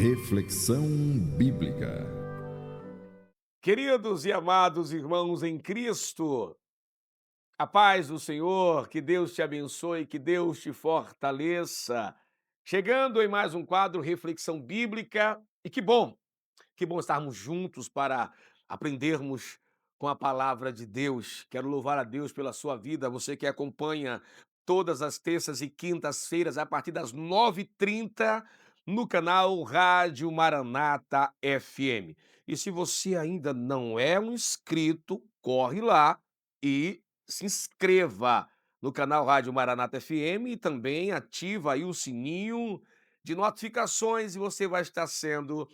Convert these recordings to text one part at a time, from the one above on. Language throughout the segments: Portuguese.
Reflexão bíblica. Queridos e amados irmãos em Cristo, a paz do Senhor, que Deus te abençoe, que Deus te fortaleça. Chegando em mais um quadro Reflexão Bíblica, e que bom estarmos juntos para aprendermos com a palavra de Deus. Quero louvar a Deus pela sua vida, você que acompanha todas as terças e quintas-feiras, a partir das 9h30, no canal Rádio Maranata FM. E se você ainda não é um inscrito, corre lá e se inscreva no canal Rádio Maranata FM e também ativa aí o sininho de notificações e você vai estar sendo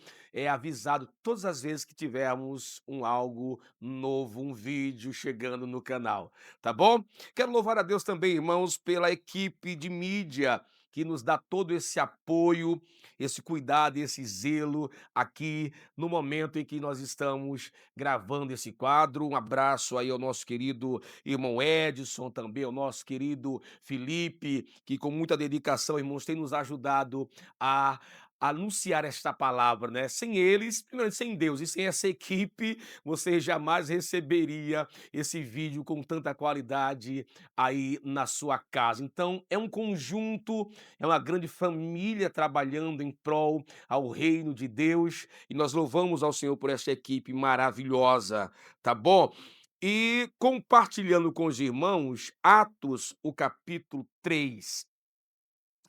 avisado todas as vezes que tivermos algo novo, um vídeo chegando no canal, tá bom? Quero louvar a Deus também, irmãos, pela equipe de mídia que nos dá todo esse apoio, esse cuidado, esse zelo aqui no momento em que nós estamos gravando esse quadro. Um abraço aí ao nosso querido irmão Edson, também ao nosso querido Felipe, que com muita dedicação, irmãos, tem nos ajudado a anunciar esta palavra, né? Sem eles, primeiro, sem Deus e sem essa equipe, você jamais receberia esse vídeo com tanta qualidade aí na sua casa. Então, é um conjunto, é uma grande família trabalhando em prol ao reino de Deus e nós louvamos ao Senhor por essa equipe maravilhosa, tá bom? E compartilhando com os irmãos, Atos, o capítulo 3.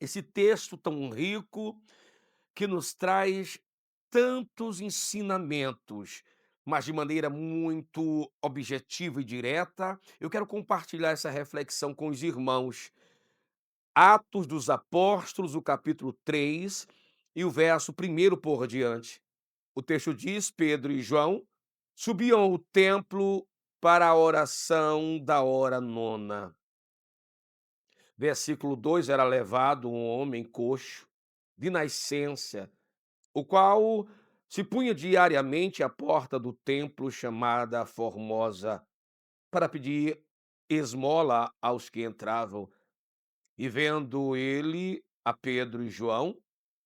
Esse texto tão rico que nos traz tantos ensinamentos, mas de maneira muito objetiva e direta. Eu quero compartilhar essa reflexão com os irmãos. Atos dos Apóstolos, o capítulo 3 e o verso 1 por diante. O texto diz: Pedro e João subiam ao templo para a oração da hora nona. Versículo 2: era levado um homem coxo, de nascença, o qual se punha diariamente à porta do templo chamada Formosa, para pedir esmola aos que entravam. E vendo ele a Pedro e João,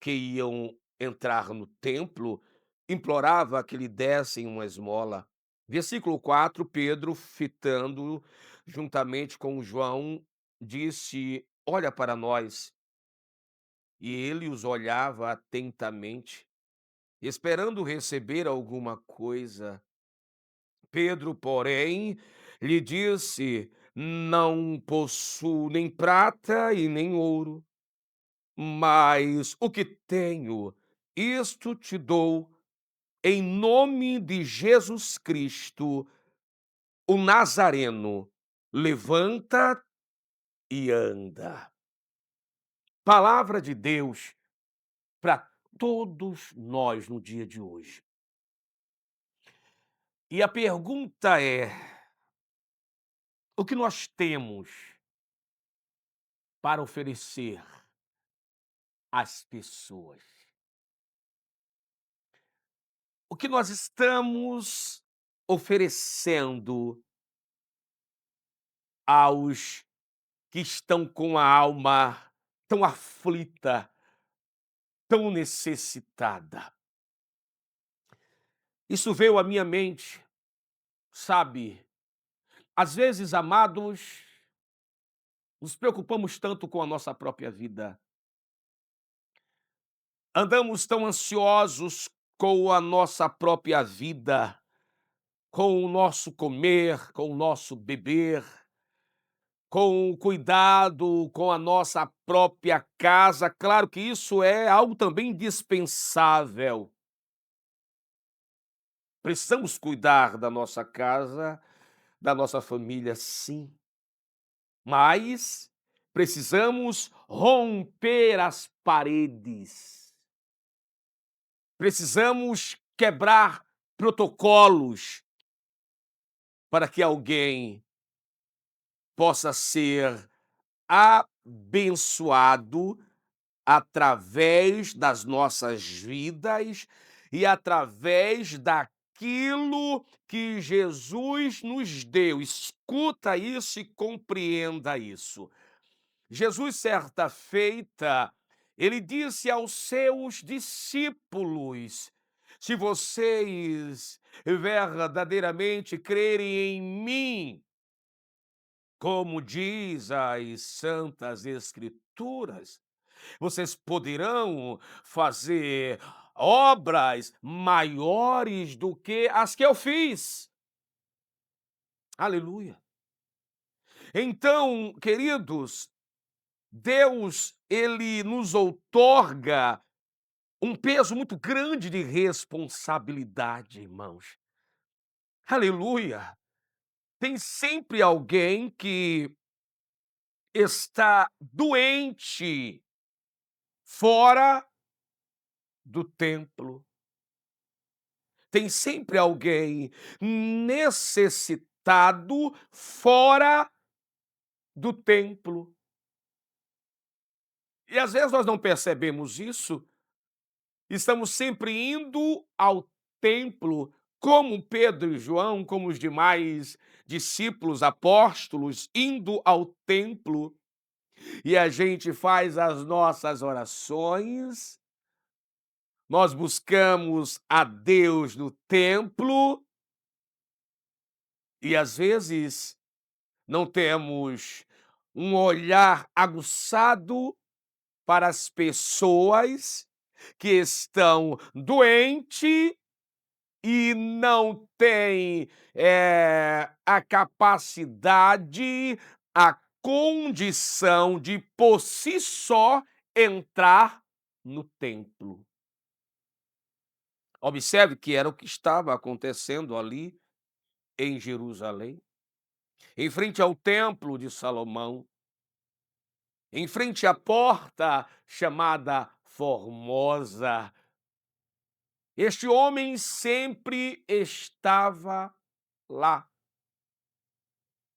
que iam entrar no templo, implorava que lhe dessem uma esmola. Versículo 4: Pedro, fitando juntamente com João, disse: Olha para nós. E ele os olhava atentamente, esperando receber alguma coisa. Pedro, porém, lhe disse: Não possuo nem prata e nem ouro, mas o que tenho, isto te dou. Em nome de Jesus Cristo, o Nazareno, levanta e anda. Palavra de Deus para todos nós no dia de hoje. E a pergunta é: o que nós temos para oferecer às pessoas? O que nós estamos oferecendo aos que estão com a alma tão aflita, tão necessitada? Isso veio à minha mente, sabe? Às vezes, amados, nos preocupamos tanto com a nossa própria vida. Andamos tão ansiosos com a nossa própria vida, com o nosso comer, com o nosso beber, com o cuidado com a nossa própria casa. Claro que isso é algo também indispensável. Precisamos cuidar da nossa casa, da nossa família, sim, mas precisamos romper as paredes. Precisamos quebrar protocolos para que alguém possa ser abençoado através das nossas vidas e através daquilo que Jesus nos deu. Escuta isso e compreenda isso. Jesus, certa feita, Ele disse aos seus discípulos: se vocês verdadeiramente crerem em mim, como diz as Santas Escrituras, vocês poderão fazer obras maiores do que as que eu fiz. Aleluia. Então, queridos, Deus, ele nos outorga um peso muito grande de responsabilidade, irmãos. Aleluia. Tem sempre alguém que está doente fora do templo. Tem sempre alguém necessitado fora do templo. E às vezes nós não percebemos isso. Estamos sempre indo ao templo, como Pedro e João, como os demais discípulos, apóstolos, indo ao templo, e a gente faz as nossas orações, nós buscamos a Deus no templo, e às vezes não temos um olhar aguçado para as pessoas que estão doentes e não têm a capacidade, a condição de, por si só, entrar no templo. Observe que era o que estava acontecendo ali em Jerusalém, em frente ao templo de Salomão, em frente à porta chamada Formosa. Este homem sempre estava lá.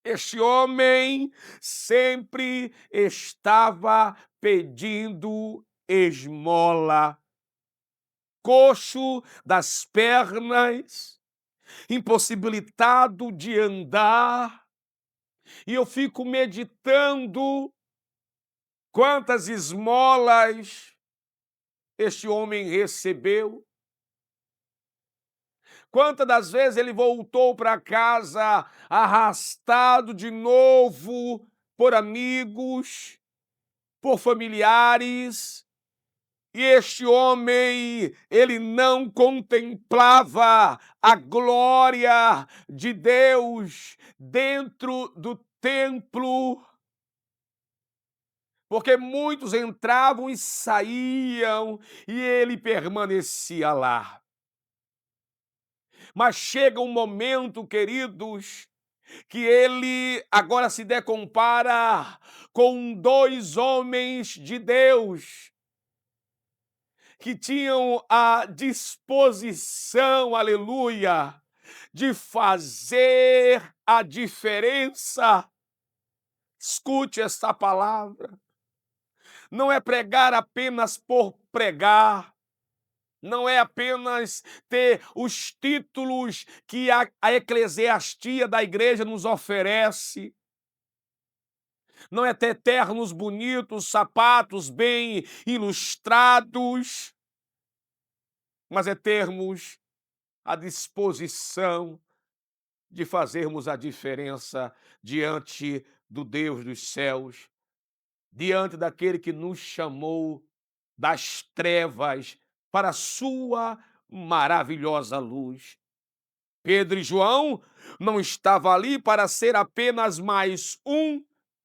Este homem sempre estava pedindo esmola. Coxo das pernas, impossibilitado de andar, e eu fico meditando quantas esmolas este homem recebeu. Quantas das vezes ele voltou para casa arrastado de novo por amigos, por familiares, e este homem, ele não contemplava a glória de Deus dentro do templo, porque muitos entravam e saíam, e ele permanecia lá. Mas chega um momento, queridos, que ele agora se decompara com dois homens de Deus que tinham a disposição, aleluia, de fazer a diferença. Escute esta palavra. Não é pregar apenas por pregar. Não é apenas ter os títulos que a eclesiastia da igreja nos oferece. Não é ter ternos bonitos, sapatos bem ilustrados, mas é termos a disposição de fazermos a diferença diante do Deus dos céus, diante daquele que nos chamou das trevas para a sua maravilhosa luz. Pedro e João não estavam ali para ser apenas mais um.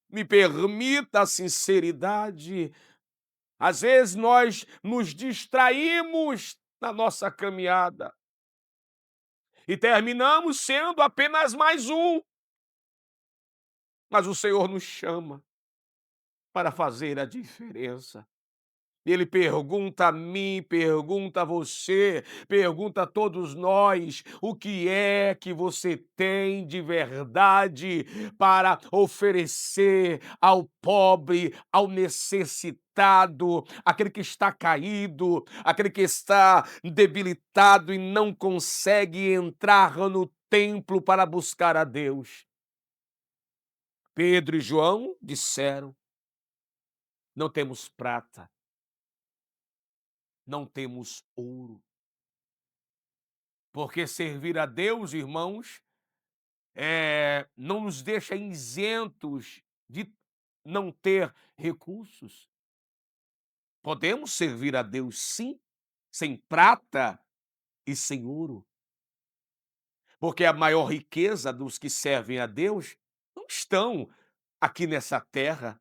Me permita a sinceridade. Às vezes nós nos distraímos na nossa caminhada e terminamos sendo apenas mais um. Mas o Senhor nos chama para fazer a diferença. Ele pergunta a mim, pergunta a você, pergunta a todos nós, o que é que você tem de verdade para oferecer ao pobre, ao necessitado, aquele que está caído, aquele que está debilitado e não consegue entrar no templo para buscar a Deus. Pedro e João disseram: não temos prata, não temos ouro. Porque servir a Deus, irmãos, não nos deixa isentos de não ter recursos. Podemos servir a Deus, sim, sem prata e sem ouro, porque a maior riqueza dos que servem a Deus não estão aqui nessa terra,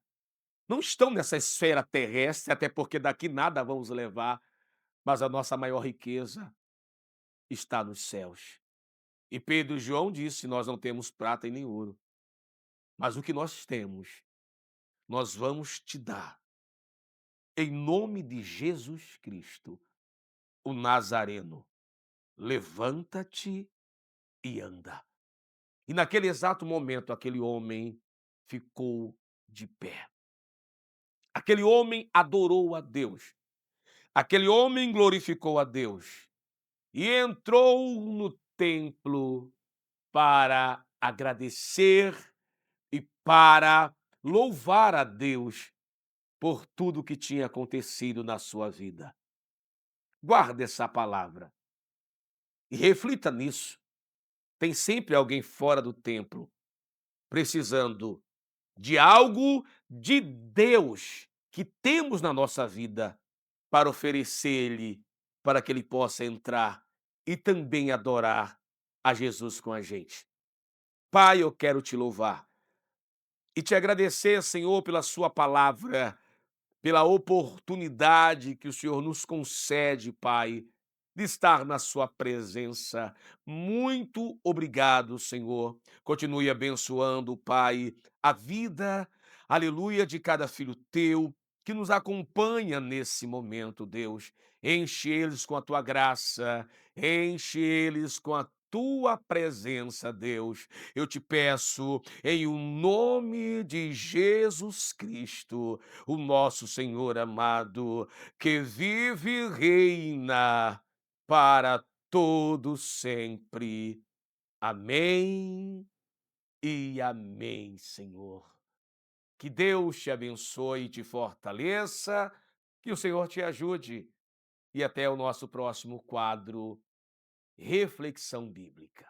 não estão nessa esfera terrestre, até porque daqui nada vamos levar, mas a nossa maior riqueza está nos céus. E Pedro e João disse: nós não temos prata e nem ouro, mas o que nós temos, nós vamos te dar, em nome de Jesus Cristo, o Nazareno. Levanta-te e anda. E naquele exato momento, aquele homem ficou de pé. Aquele homem adorou a Deus. Aquele homem glorificou a Deus e entrou no templo para agradecer e para louvar a Deus por tudo que tinha acontecido na sua vida. Guarde essa palavra e reflita nisso. Tem sempre alguém fora do templo precisando de algo de Deus que temos na nossa vida para oferecer-lhe, para que ele possa entrar e também adorar a Jesus com a gente. Pai, eu quero te louvar e te agradecer, Senhor, pela sua palavra, pela oportunidade que o Senhor nos concede, Pai, de estar na sua presença. Muito obrigado, Senhor. Continue abençoando, Pai, a vida, aleluia, de cada filho teu que nos acompanha nesse momento, Deus. Enche eles com a tua graça, enche eles com a tua presença, Deus. Eu te peço, em o nome de Jesus Cristo, o nosso Senhor amado, que vive e reina para todo sempre. Amém e amém, Senhor. Que Deus te abençoe e te fortaleça, que o Senhor te ajude. E até o nosso próximo quadro, Reflexão Bíblica.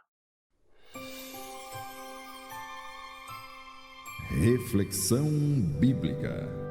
Reflexão bíblica.